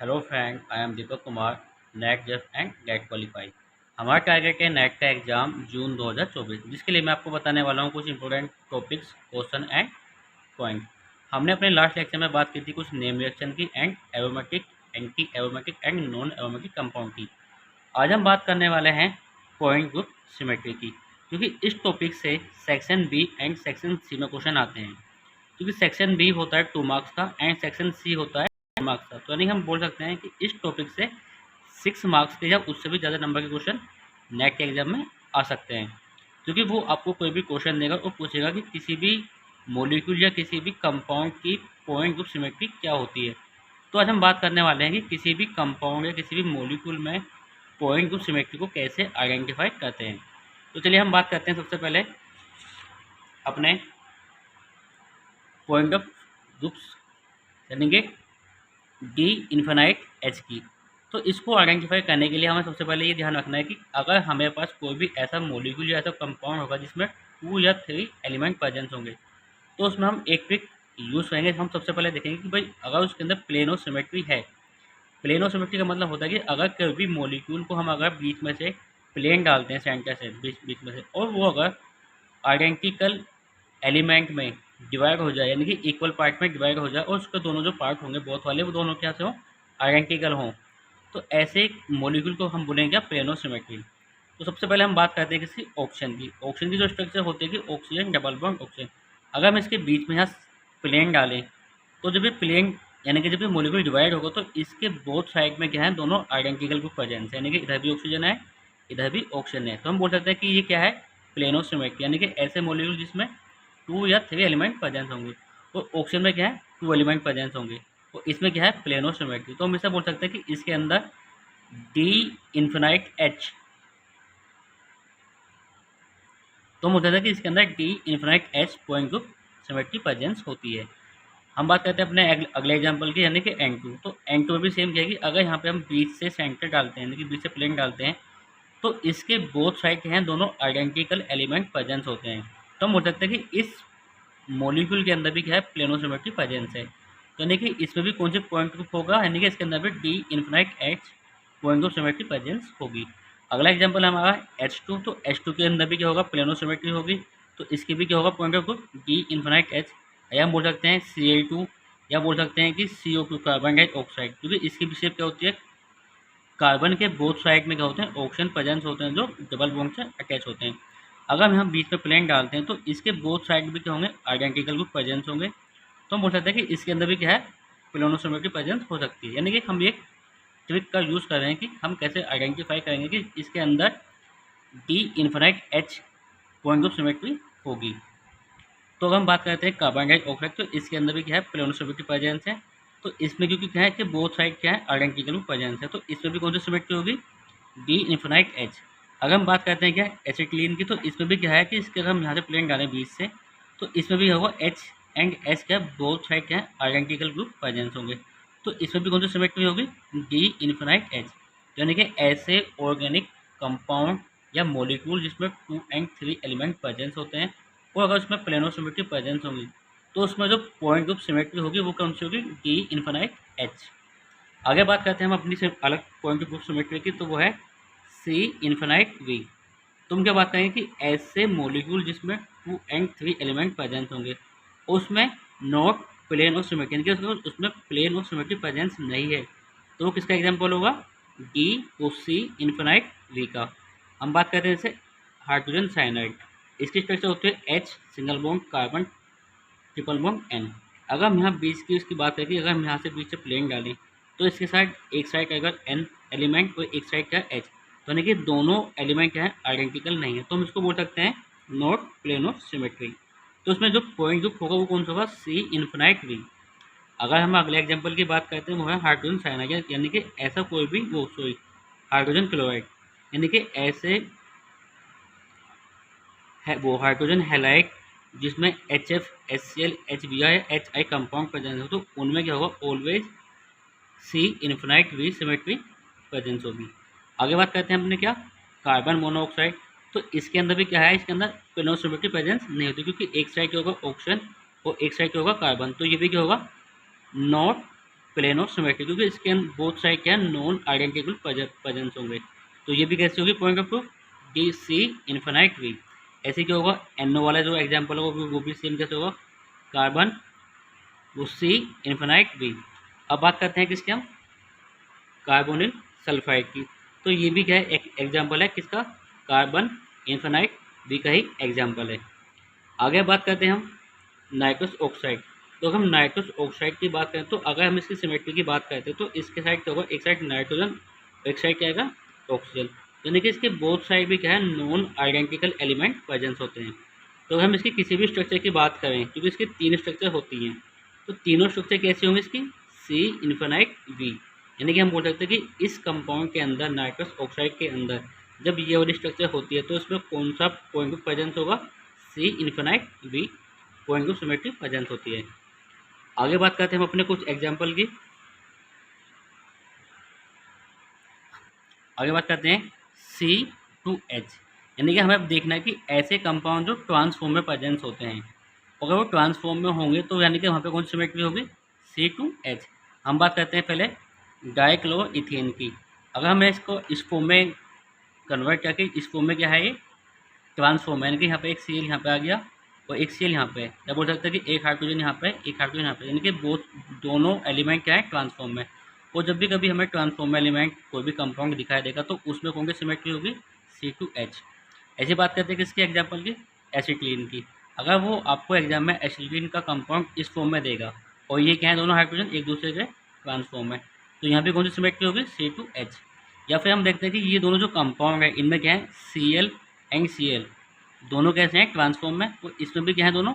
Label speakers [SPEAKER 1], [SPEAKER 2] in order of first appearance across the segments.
[SPEAKER 1] Hello friend, I am Deepak Kumar, NET JRF and GATE qualify. हमारा target है NET का exam June 2024, जिसके लिए मैं आपको बताने वाला हूँ कुछ important topics, question and point. हमने अपने लास्ट लेक्चर में बात की थी कुछ नेम रिएक्शन की and aromatic, anti aromatic and non aromatic compound की। आज हम बात करने वाले हैं पॉइंट ग्रुप सिमेट्री की, क्योंकि इस टॉपिक से section B and section C में क्वेश्चन आते हैं। क्योंकि सेक्शन बी होता है 2 मार्क्स का एंड सेक्शन सी होता है 10 मार्क्स का, तो यानी हम बोल सकते हैं कि इस टॉपिक से 6 मार्क्स के या उससे भी ज़्यादा नंबर के क्वेश्चन नेट के एग्जाम में आ सकते हैं। क्योंकि वो आपको कोई भी क्वेश्चन देगा और पूछेगा कि किसी भी मॉलिक्यूल या किसी भी कंपाउंड की पॉइंट ग्रुप सिमेट्री क्या होती है। तो आज हम बात करने वाले हैं कि किसी भी कंपाउंड या किसी भी मॉलिक्यूल में पॉइंट ग्रुप सिमेट्री को कैसे आइडेंटिफाई करते हैं। तो चलिए हम बात करते हैं सबसे पहले अपने पॉइंट ऑफ ग्रुप्स यानी कि डी इन्फिनाइट एच की। तो इसको आइडेंटिफाई करने के लिए हमें सबसे पहले ये ध्यान रखना है कि अगर हमारे पास कोई भी ऐसा मॉलिक्यूल या ऐसा कंपाउंड होगा जिसमें 2 या 3 एलिमेंट प्रेजेंस होंगे, तो उसमें हम एक ट्रिक यूज़ करेंगे। हम सबसे पहले देखेंगे कि भाई अगर उसके अंदर प्लेन ऑफ सिमेट्री है। प्लेन ऑफ सिमेट्री का मतलब होता है कि अगर कोई भी मॉलिक्यूल को हम अगर बीच में से प्लेन डालते हैं, सेंटर से बीच बीच में से, और वो अगर आइडेंटिकल एलिमेंट में डिवाइड हो जाए, यानी कि इक्वल पार्ट में डिवाइड हो जाए, और उसके दोनों जो पार्ट होंगे बोथ वाले वो दोनों क्या से हों, आइडेंटिकल हों, तो ऐसे मॉलिक्यूल को हम बोलेंगे क्या, प्लेनो सिमेट्री। तो सबसे पहले हम बात करते हैं किसी ऑक्सीजन की। ऑक्सीजन की जो स्ट्रक्चर होती है कि ऑक्सीजन डबल बॉन्ड ऑक्सीजन, अगर हम इसके बीच में यहाँ प्लेन डालें, तो जब ये प्लेन यानी कि जब ये मॉलिक्यूल डिवाइड होगा तो इसके बोथ साइड में क्या है, दोनों आइडेंटिकल ग्रुप प्रेजेंस है, यानी कि इधर भी ऑक्सीजन है, इधर भी ऑक्सीजन है। तो हम बोल सकते हैं कि ये क्या है, प्लेनो सिमेट्री, यानी कि ऐसे मॉलिक्यूल जिसमें 2 या 3 एलिमेंट प्रेजेंस होंगे। और ऑक्सीजन में क्या है, 2 एलिमेंट प्रेजेंस होंगे, और इसमें क्या है, प्लेनो सिमेट्री। तो हम इसे बोल सकते हैं कि इसके अंदर डी इन्फिनाइट एच, तो हम बोल सकते हैं कि इसके अंदर D infinite H point group symmetry presence होती है। हम बात करते हैं अपने अगले एग्जाम्पल की, यानी कि N2। तो N2 में भी सेम क्या है कि अगर यहाँ पे हम बीच से सेंटर डालते हैं, यानी कि बीच से प्लेन डालते हैं, तो इसके बोथ साइड के हैं दोनों आइडेंटिकल एलिमेंट प्रेजेंस होते हैं। तो हम बोल सकते हैं कि इस मॉलिक्यूल के अंदर भी क्या है, प्लेनो सिमेट्री प्रेजेंस है। तो यानी कि इसमें भी कौन से पॉइंट ग्रुप होगा, यानी कि इसके अंदर भी D infinite H point group symmetry presence होगी। अगला एग्जाम्पल हमारा H2। तो H2 के अंदर भी क्या होगा, प्लेनो सिमेट्री होगी। तो इसकी भी क्या होगा, point of group D infinite H, या हम बोल सकते हैं Cl2, या बोल सकते हैं कि CO2 कार्बन डाइऑक्साइड, क्योंकि इसकी भी शेप क्या होती है, कार्बन के बोथ साइड में क्या होते हैं, ऑक्सीजन प्रेजेंस होते हैं जो डबल बॉन्ड से अटैच होते हैं। अगर हम यहाँ बीच में प्लेन डालते हैं तो इसके बोथ साइड भी क्या होंगे, आइडेंटिकल ग्रुप प्रेजेंस होंगे। तो हम बोल सकते हैं कि इसके अंदर भी क्या है, प्लेनोसिमेट्री प्रेजेंस हो सकती है। यानी कि हम एक ट्रिक का यूज़ कर रहे हैं कि हम कैसे आइडेंटिफाई करेंगे कि इसके अंदर D infinite H point of symmetry होगी। तो अगर हम बात करते हैं कार्बन डाइऑक्साइड, तो इसके अंदर भी क्या है, प्लेनोसिमेट्री प्रेजेंस है। तो इसमें क्योंकि क्या है कि बोथ साइड क्या है, आइडेंटिकल प्रेजेंस है, तो इसमें भी कौन सी सिमेट्री होगी, डी इन्फिनाइट एच। अगर हम बात करते हैं क्या एसिटिलीन की, तो इसमें भी क्या है कि इसके अगर हम यहाँ से प्लेन डालें बीच से, तो इसमें भी होगा एच एंड एच क्या है, बोथ साइड क्या है, आइडेंटिकल ग्रुप प्रेजेंस होंगे। तो इसमें भी कौन सी सिमेट्री होगी, डी इन्फिनाइट एच। यानी कि ऐसे ऑर्गेनिक कंपाउंड या मॉलिक्यूल जिसमें 2 एंड 3 एलिमेंट प्रेजेंस होते हैं, और अगर उसमें प्लेनो सिमेट्री प्रेजेंस होंगी, तो उसमें जो पॉइंट ग्रुप सिमेट्री होगी वो कौन सी होगी, डी इन्फिनाइट एच। आगे बात करते हैं हम अपनी सिर्फ अलग पॉइंट ऑफ सिमेट्री की, तो वो है सी इन्फिनाइट वी। तुम क्या बात करेंगे कि ऐसे मॉलिक्यूल जिसमें 2 एंड 3 एलिमेंट प्रेजेंस होंगे, उसमें नॉट प्लेन ऑफ सिमेट्री, यानी कि उसमें प्लेन ऑफ सिमेट्री प्रेजेंस नहीं है, तो वो किसका एग्जाम्पल होगा, D O C infinite V का। हम बात करते हैं जैसे हाइड्रोजन साइनाइड। इसकी स्ट्रक्चर होती है H single bond carbon triple bond N. अगर हम यहाँ बीच की उसकी बात करें, अगर हम यहाँ से बीच से प्लेन डालें, तो इसके साइड एक साइड अगर एन एलिमेंट और एक साइड क्या एच, तो यानी कि दोनों एलिमेंट क्या है, आइडेंटिकल नहीं है, तो हम इसको बोल सकते हैं नॉट प्लेन ऑफ सिमेट्री। तो उसमें जो पॉइंट ग्रुप होगा वो कौन सा होगा, सी इन्फिनाइट वी। अगर हम अगले एग्जाम्पल की बात करते हैं वो है हाइड्रोजन साइनाइड, यानी कि ऐसा कोई भी वो सॉरी हाइड्रोजन क्लोराइड, यानी कि ऐसे है वो हाइड्रोजन हैलाइड जिसमें H F H C L H B I H I compound presence हो, तो उनमें क्या होगा, always C infinite V symmetry presence होगी। आगे बात करते हैं अपने क्या, कार्बन मोनोऑक्साइड। तो इसके अंदर भी क्या है, इसके अंदर प्लेनो सिमेट्री प्रेजेंस नहीं होती, क्योंकि एक साइड क्या होगा ऑक्सीजन और एक साइड क्या होगा कार्बन, तो ये भी क्या होगा, नॉट प्लेन ऑफ सिमेट्री, क्योंकि इसके बोथ साइड क्या है, नॉन आइडेंटिकल प्रेजेंस होंगे। तो ये भी कैसे होगी point of proof, D C infinite V. ऐसे क्या होगा, एनओ वाला जो एग्जाम्पल होगा वो भी सेम कैसे होगा, कार्बन वो सी इन्फिनाइट वी। अब बात करते हैं किसके हम, कार्बोनिल सल्फाइड की। तो ये भी क्या है, एक एग्जाम्पल है किसका, कार्बन इन्फिनाइट वी का ही एग्जाम्पल है। आगे बात करते हैं हम नाइट्रस ऑक्साइड। तो अगर हम नाइट्रस ऑक्साइड की बात करें, तो अगर हम इसकी सिमेट्री की बात करते हैं तो इसके साइड क्या होगा, एक साइड नाइट्रोजन, एक साइड क्या आएगा ऑक्सीजन। यानी कि इसके बोथ साइड भी क्या है, नॉन आइडेंटिकल एलिमेंट प्रेजेंस होते हैं। तो अगर हम इसकी किसी भी स्ट्रक्चर की बात करें, क्योंकि इसकी 3 स्ट्रक्चर होती हैं, तो तीनों स्ट्रक्चर कैसे होंगे इसकी, सी इन्फिनाइट वी। यानी कि हम बोल सकते हैं कि इस कंपाउंड के अंदर, नाइट्रस ऑक्साइड के अंदर जब ये वाली स्ट्रक्चर होती है तो इसमें कौन सा पॉइंट ऑफ प्रेजेंस होगा, C infinite V point of symmetry presence होती है। आगे बात करते हैं हम अपने कुछ एग्जाम्पल की। आगे बात करते हैं C2H, यानी कि हमें अब देखना है कि ऐसे कंपाउंड जो ट्रांसफॉर्म में प्रेजेंस होते हैं, अगर वो ट्रांसफॉर्म में होंगे तो यानी कि वहाँ पे कौन सी सिमेट्री होगी, C2H। हम बात करते हैं पहले डाइक्लोरोइथेन की। अगर हमें इसको इस फॉर्म में कन्वर्ट करके, इस फॉर्म में क्या है ये ट्रांसफॉर्म, यानी कि यहाँ पे एक Cl यहाँ पे आ गया और एक Cl यहाँ पे है, या बोल सकते हैं कि एक हाइड्रोजन यहाँ पे, एक हाइड्रोजन यहाँ पे, यानी कि दोनों एलिमेंट क्या है, ट्रांसफॉर्म में। और जब भी कभी हमें ट्रांसफॉर्म एलिमेंट कोई भी कंपाउंड दिखाई देगा तो उसमें कौन सी सिमेट्री होगी, C2H। ऐसी बात करते हैं किसकी एग्जाम्पल की, एसिटिलीन की। अगर वो आपको एग्जाम में एसिटिलीन का कंपाउंड इस फॉर्म में देगा और ये क्या है, दोनों हाइड्रोजन एक दूसरे के ट्रांसफॉर्म है, तो यहाँ पे कौन सी सिमेट्री होगी, C2H। या फिर हम देखते हैं कि ये दोनों जो कंपाउंड है इनमें क्या है, Cl एंड Cl दोनों कैसे हैं, ट्रांसफॉर्म में, तो इसमें भी क्या है, दोनों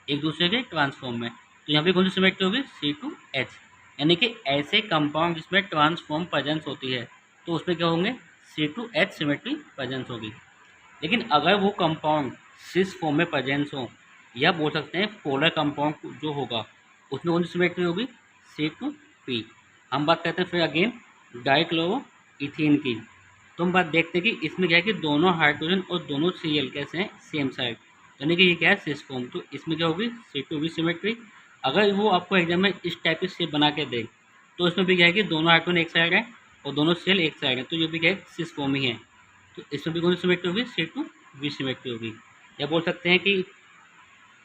[SPEAKER 1] एक दूसरे के ट्रांसफॉर्म में, तो यहाँ पे कौन सी सिमेट्री होगी, C2H। यानी कि ऐसे कंपाउंड जिसमें ट्रांसफॉर्म प्रेजेंस होती है तो उसमें क्या होंगे, C2H सिमेट्री प्रेजेंस होगी। लेकिन अगर वो कंपाउंड सिस फॉर्म में प्रेजेंस हो, या बोल सकते हैं पोलर कंपाउंड जो होगा उसमें कौन सी सिमेट्री होगी, C2P। हम बात करते हैं फिर अगेन डाइक्लोरोइथेन की। तो हम बात देखते हैं कि इसमें क्या है कि दोनों हाइड्रोजन और दोनों Cl कैसे हैं, सेम साइड, यानी कि ये क्या है, सिस फॉर्म, तो इसमें क्या होगी, C2V सिमेट्री। अगर वो आपको एग्जाम में इस टाइप की शेप बना के दे तो इसमें भी क्या है कि दोनों हाइड्रोजन एक साइड है और दोनों Cl एक साइड है, तो ये भी क्या है, सिस फॉर्म ही है, तो इसमें भी कौन सी सिमेट्री होगी, C2V सिमेट्री होगी। या बोल सकते हैं कि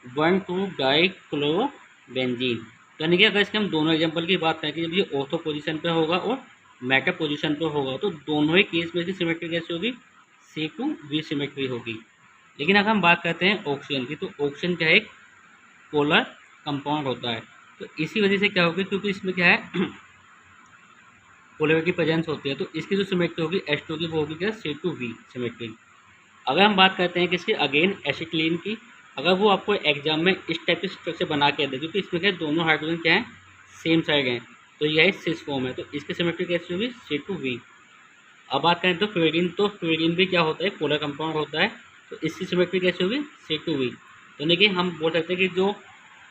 [SPEAKER 1] 1,2 डाइक्लोरोबेंजीन। तो यानी कि अगर इसके हम दोनों एग्जाम्पल की बात करें कि जब ये ऑर्थो पोजीशन पे होगा और मेटा पोजीशन पे होगा तो दोनों ही केस में इसकी सिमेट्री कैसी होगी, C2V सिमेट्री होगी। लेकिन अगर हम बात करते हैं ऑक्सीजन की, तो ऑक्सीजन क्या है, एक पोलर कंपाउंड होता है, तो इसी वजह से क्या होगी, क्योंकि इसमें क्या है पोलरिटी प्रेजेंस होती है, तो इसकी जो सिमेट्री होगी H2 की वो होगी क्या, C2V सिमेट्री। अगर हम बात करते हैं किसकी, अगेन एसिटिलीन की। अगर वो आपको एग्जाम में इस टाइप की स्ट्रक्चर बना के दे, क्योंकि इसमें क्या दोनों हाइड्रोजन क्या है, सेम साइड हैं, तो यह सिस फॉर्म है, तो इसकी सिमेट्री कैसी होगी, C2V। अब बात करें तो फ्लोरीन, तो फ्लोरीन भी क्या होता है, पोलर कंपाउंड होता है, तो इसकी सिमेट्री कैसी होगी, C2V। तो यानी कि हम बोल सकते हैं कि जो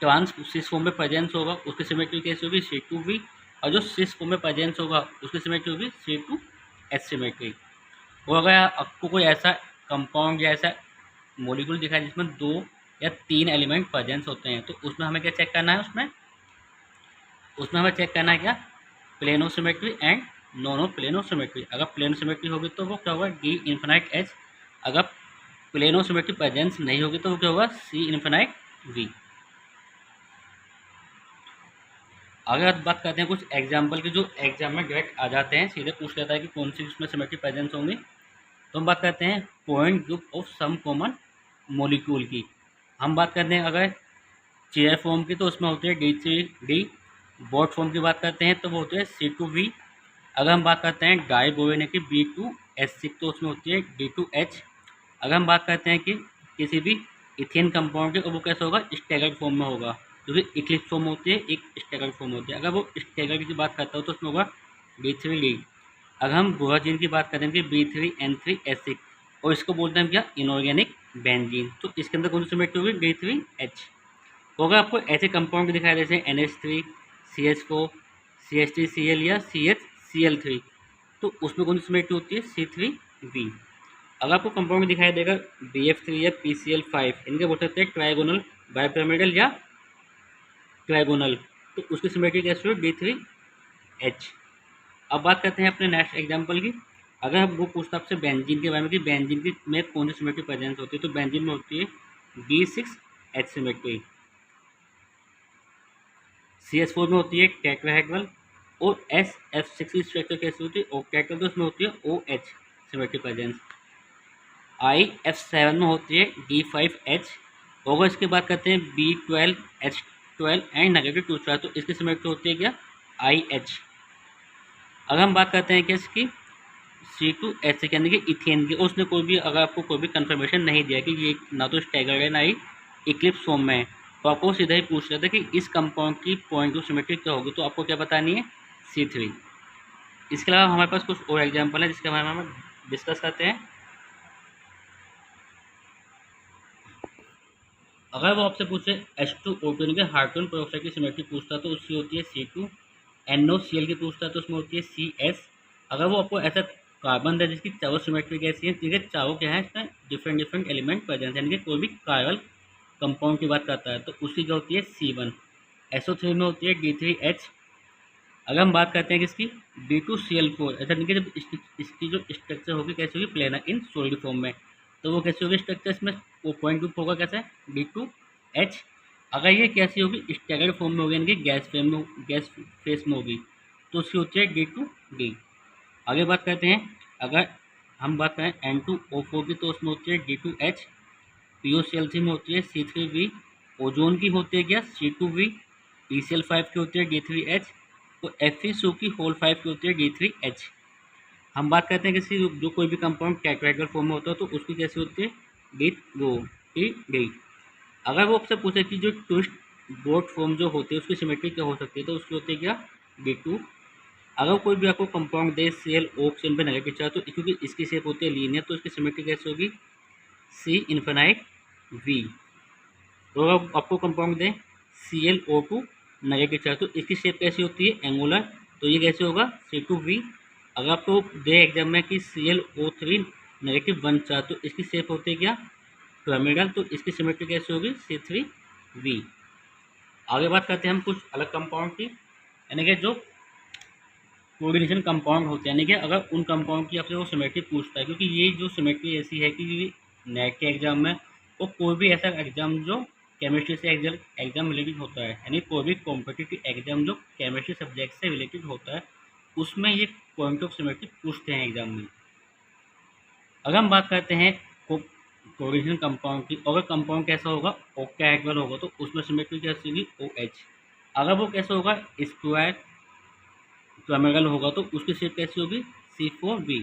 [SPEAKER 1] ट्रांस सिस फॉर्म में प्रेजेंस होगा उसकी सिमेट्री कैसी होगी, C2V, और जो सिस फॉर्म में प्रेजेंस होगा उसकी सिमेट्री होगी C2H सिमेट्री। और अगर आपको कोई ऐसा कंपाउंड या ऐसा मॉलिक्यूल दिखा है जिसमें 2 या 3 एलिमेंट प्रेजेंस होते हैं, तो उसमें हमें क्या चेक करना है, उसमें हमें चेक करना है क्या, plano symmetry and non plano symmetry. अगर प्लेनो सिमेट्री होगी तो वो क्या होगा, D इन्फिनाइट H। अगर प्लेनो सिमेट्री प्रेजेंस नहीं होगी तो वो क्या होगा, C इन्फिनाइट V। अगर बात करते हैं कुछ एग्जाम्पल की जो एग्जाम में डायरेक्ट आ जाते हैं, सीधे पूछ लेता है कि कौन सी उसमें सिमेट्री प्रेजेंस होंगी, तो हम बात करते हैं point group of some common molecule की। हम बात करते हैं अगर चेयर फॉर्म की तो उसमें होती है D3D। बोट फॉर्म की बात करते हैं तो वो होती है C2V। अगर हम बात करते हैं डाइबोवेने की B2H6 तो उसमें होती है D2H। अगर हम बात करते हैं कि किसी भी इथेन कंपाउंड की तो वो कैसा होगा, स्टैगर्ड फॉर्म में होगा, क्योंकि इक्लिप्स फॉर्म होती है, एक स्टैगर्ड फॉर्म होती है। अगर वो स्टैगर्ड की बात करता हो तो उसमें होगा B3D। अगर हम बोराजीन की बात करें कि B3N3H6 और इसको बोलते हैं क्या, इनऑर्गेनिक बेंजीन, तो इसके अंदर कौन सी सिमेट्री होगी, D3H। तो अगर आपको ऐसे कंपाउंड दिखाई जैसे NH3 CH4 CH3Cl या CHCl3 तो उसमें कौन सी सिमेट्री होती है, C3V। अगर आपको कंपाउंड दिखाई देगा BF3 या PCl5, इनके बोल सकते हैं ट्राइगोनल, बाइपिरामिडल या ट्राइगोनल, तो उसकी सिमेट्री कैसी होगी, D3 एच। अब बात करते हैं अपने नेक्स्ट एग्जाम्पल की। अगर वो पूछता आपसे बेंजीन के बारे में कि बेंजीन की में कौन सी सिमेट्री प्रेजेंस होती है, तो बेंजीन में होती है D6H सिमेट्री। CH4 में होती है टेट्राहेड्रल। और SF6 की स्ट्रक्चर कैसी होती है, ऑक्टेट्रल, तो उसमें होती है OH सिमेट्री प्रेजेंस। IF7 में होती है D5H। और इसकी बात करते हैं B12H12 एंड नेगेटिव 2 चार्ज, तो इसकी सिमेट्री होती है क्या, IH। अगर हम बात करते हैं कि इसकी C2H यानी कि इथेन की, उसने कोई भी, अगर आपको कोई भी कंफर्मेशन नहीं दिया कि ये ना तो स्टैगर्ड है ना ही इक्लिप्स फॉर्म में है, तो आपको सीधा ही पूछ रहा था कि इस कंपाउंड की पॉइंट ऑफ सिमेट्री क्या होगी, तो आपको क्या बतानी है, C3। इसके अलावा हमारे पास कुछ और एग्जाम्पल है जिसके बारे में हम डिस्कस करते हैं। अगर वो आपसे पूछे H2O2 यानी कि हाइड्रोजन पेरोक्साइड की सिमेट्री पूछता तो उसकी होती है C2। NOCl की पूछता है तो उसमें होती है CS। अगर वो आपको ऐसा कार्बन है जिसकी चारों सिमेट्री कैसी है, ठीक है, चारों क्या है, इसमें डिफरेंट डिफरेंट एलिमेंट प्रेजेंट, यानी कि कोई भी कार्बन कंपाउंड की बात करता है तो उसकी क्या होती है, C1। SO3 में होती है D3H। अगर हम बात करते हैं कि इसकी D2Cl4, ऐसा नहीं कि जब इसकी जो स्ट्रक्चर होगी कैसी होगी, प्लेनर इन सॉलिड फॉर्म में, तो वो कैसी होगी स्ट्रक्चर, इसमें वो पॉइंट ग्रुप होगा कैसे, D2H। अगर ये कैसी होगी, स्टैगर्ड फॉर्म में होगी, यानी कि गैस फेस में होगी, तो उसकी होती है D2D। आगे बात करते हैं, अगर हम बात करें N2O4 की, तो उसमें होती है D2H। POCl3 में होती है C3V। ओजोन की होती है क्या, C2V। PCl5 की होती है D3H। तो FeSO की होल 5 की होती है D3H। हम बात करते हैं किसी जो कोई भी कंपाउंड टेट्राहेड्रल फॉर्म में होता है तो उसकी कैसी होती है, D। अगर वो आपसे पूछे कि जो ट्विस्ट बोट फॉर्म जो होती है उसकी सिमेट्री क्या हो सकती है, तो उसकी होती है क्या, D2। अगर कोई भी आपको कंपाउंड दे Cl ऑक्सीजन पे नेगेटिव चार्ज, तो क्योंकि इसकी शेप होती है लीनियर, तो इसकी सिमेट्री कैसे होगी, C∞V। तो अगर आपको कंपाउंड दें ClO2 नेगेटिव चार्ज, तो इसकी शेप कैसी होती है, एंगुलर, तो ये कैसे होगा, C2V। अगर आपको दे एग्जाम में कि ClO3 नेगेटिव 1 चार्ज, तो इसकी शेप होती है क्या, पिरामिडल, तो इसकी सिमेट्री कैसे होगी, C3V। आगे बात करते हैं हम कुछ अलग कंपाउंड की, यानी कि जो कोऑर्डिनेशन कंपाउंड होते हैं, यानी कि अगर उन कंपाउंड की आपसे वो सिमेट्री पूछता है, क्योंकि ये जो सिमेट्री ऐसी है कि नेट के एग्जाम में वो कोई भी ऐसा एग्जाम जो केमिस्ट्री से एग्जाम रिलेटेड होता है, यानी कोई भी कॉम्पिटिटिव एग्जाम जो केमिस्ट्री सब्जेक्ट से रिलेटेड होता है, उसमें ये पॉइंट ऑफ सिमेट्री पूछते हैं एग्जाम में। अगर हम बात करते हैं कोऑर्डिनेशन कंपाउंड की, अगर कंपाउंड कैसा होगा, ऑक्टाहेड्रल होगा, तो उसमें सिमेट्री कैसी होगी, OH। अगर वो कैसा होगा, स्क्वायर पिरामिडल होगा, तो उसकी शेप कैसी होगी, C4V।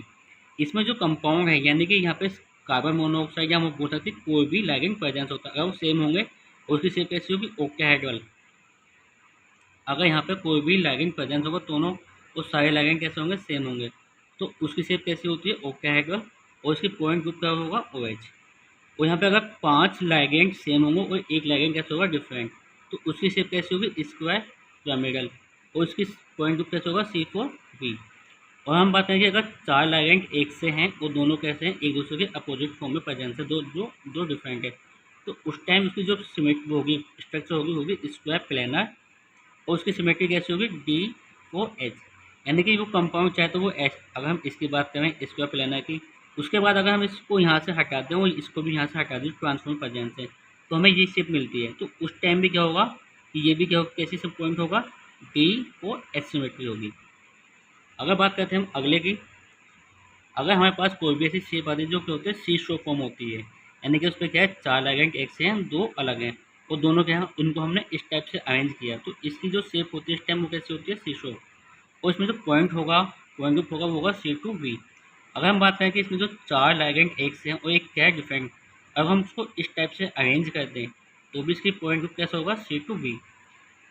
[SPEAKER 1] इसमें जो कंपाउंड है, यानी कि यहाँ पे कार्बन मोनोऑक्साइड या हम बोल सकते हैं कोई भी लिगैंड प्रेजेंस होता है, अगर वो सेम होंगे, उसकी शेप कैसी होगी, ऑक्टाहेड्रल। अगर यहाँ पे कोई भी लिगैंड प्रेजेंस होगा, दोनों वो सारे लिगैंड कैसे होंगे, सेम होंगे, तो उसकी शेप कैसी होती है, ऑक्टाहेड्रल। और इसकी पॉइंट ग्रुप क्या होगा, OH। और यहाँ पे अगर 5 लिगैंड सेम होंगे और एक लिगैंड कैसे होगा, डिफरेंट, तो उसकी शेप कैसी होगी, स्क्वायर पिरामिडल। और इसकी पॉइंट ग्रुप कैसे होगा, C4V। और हम बात करेंगे अगर 4 लिगैंड एक से हैं और दोनों कैसे हैं, एक दूसरे के अपोजिट फॉर्म में प्रेजेंस है, दो डिफरेंट है, तो उस टाइम उसकी जो सिमेट्री होगी, स्ट्रक्चर होगी स्क्वायर प्लेनर। और उसकी सिमेट्री कैसी होगी, D4H। यानी कि वो कंपाउंड चाहे तो वो H, अगर हम इसकी बात करें स्क्वायर प्लेनर की, उसके बाद अगर हम इसको यहाँ से हटा दें और इसको भी यहाँ से हटा दें ट्रांसफॉर्म प्रेजेंस से, तो हमें ये शेप मिलती है। तो उस टाइम भी क्या होगा कि ये भी क्या होगा, कैसी सब पॉइंट होगा, D4H सिमेट्री होगी। अगर बात करते हैं हम अगले की, अगर हमारे पास कोई भी ऐसी शेप आती है जो क्या होती है, सी शो फॉर्म होती है, यानी कि उस पर क्या है, 4 लिगैंड एक से हैं, 2 अलग हैं, और दोनों क्या है, उनको हमने इस टाइप से अरेंज किया, तो इसकी जो शेप होती है इस टाइम वो कैसी होती है, सी शो। और इसमें जो पॉइंट होगा, पॉइंट ग्रुप होगा, वो होगा C2V। अगर हम बात करें कि इसमें जो 4 लिगैंड एक से हैं और एक क्या है, डिफरेंट, अगर हम उसको इस टाइप से अरेंज कर दें तो भी इसकी पॉइंट ग्रुप कैसा होगा, C2V।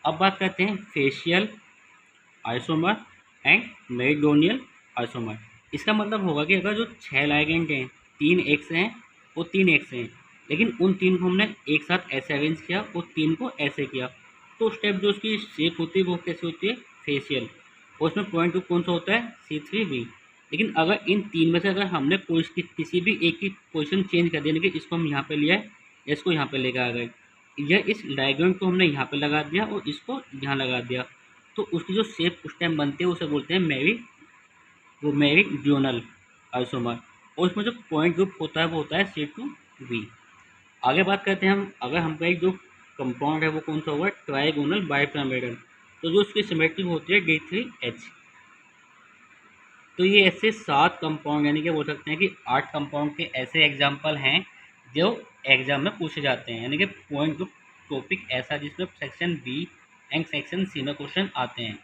[SPEAKER 1] अब बात करते हैं facial isomer and meridional isomer. इसका मतलब होगा कि अगर जो 6 लिगैंड हैं, 3 एक से हैं और 3 एक से हैं, लेकिन उन 3 को हमने एक साथ ऐसे अरेंज किया और 3 को ऐसे किया, तो उस टाइप जो उसकी शेप होती है वो कैसी होती है, फेशियल। और उसमें पॉइंट टू कौन सा होता है, C3V। लेकिन अगर इन 3 में से अगर हमने कोई किसी भी एक की पोजिशन चेंज कर दी, यानी कि इसको हम यहाँ पे लिया है या इसको यहाँ पे लेकर आ गए, या इस लिगैंड को हमने यहाँ पे लगा दिया और इसको यहाँ लगा दिया, तो उसकी जो शेप उस टाइम बनती है उसे बोलते हैं मेरीडियोनल आइसोमर। और उसमें जो पॉइंट ग्रुप होता है वो होता है C2V। आगे बात करते हैं हम, अगर हमका एक जो कंपाउंड है वो कौन सा होगा, ट्राइगोनल बाइपिरामिडल, तो जो उसकी सिमेट्री होती है D3H। तो ये ऐसे 7 कंपाउंड यानी कि बोल सकते हैं कि 8 कंपाउंड के ऐसे एग्जाम्पल हैं जो एग्जाम में पूछे जाते हैं, यानी कि पॉइंट ग्रुप टॉपिक ऐसा जिसमें section B and section C में क्वेश्चन आते हैं।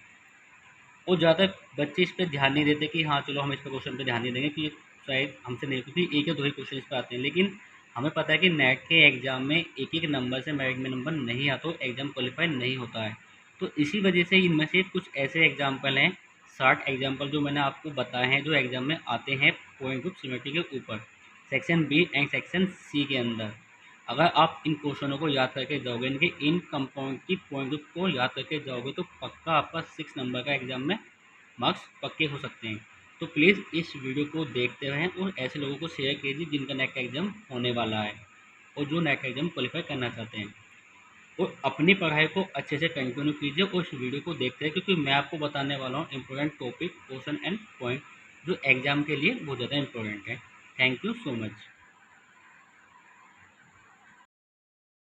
[SPEAKER 1] और ज़्यादा बच्चे इस पर ध्यान नहीं देते कि हाँ चलो हम इस पर क्वेश्चन पे ध्यान नहीं देंगे कि शायद हमसे नहीं, क्योंकि एक या दो ही क्वेश्चन इस पर आते हैं। लेकिन हमें पता है कि नेट के एग्ज़ाम में एक एक नंबर से मेरिट में नंबर नहीं आता, तो एग्ज़ाम क्वालिफाई नहीं होता है। तो इसी वजह से इनमें से कुछ ऐसे एग्जाम्पल हैं, 60 एग्जाम्पल जो मैंने आपको बताए हैं, जो एग्ज़ाम में आते हैं पॉइंट ग्रुप सिमेट्री के ऊपर section B and section C के अंदर। अगर आप इन क्वेश्चनों को याद करके जाओगे, इनके इन कंपाउंड की पॉइंट ग्रुप को याद करके जाओगे, तो पक्का आपका 6 नंबर का एग्ज़ाम में मार्क्स पक्के हो सकते हैं। तो प्लीज़ इस वीडियो को देखते रहें और ऐसे लोगों को शेयर कीजिए जिनका नेट का एग्ज़ाम होने वाला है और जो नेट का एग्ज़ाम क्वालिफाई करना चाहते हैं। और अपनी पढ़ाई को अच्छे से कंटिन्यू कीजिए और इस वीडियो को देखते हैं, क्योंकि मैं आपको बताने वाला हूँ important topic, question and point जो एग्ज़ाम के लिए बहुत ज़्यादा इंपॉर्टेंट है। Thank you so much.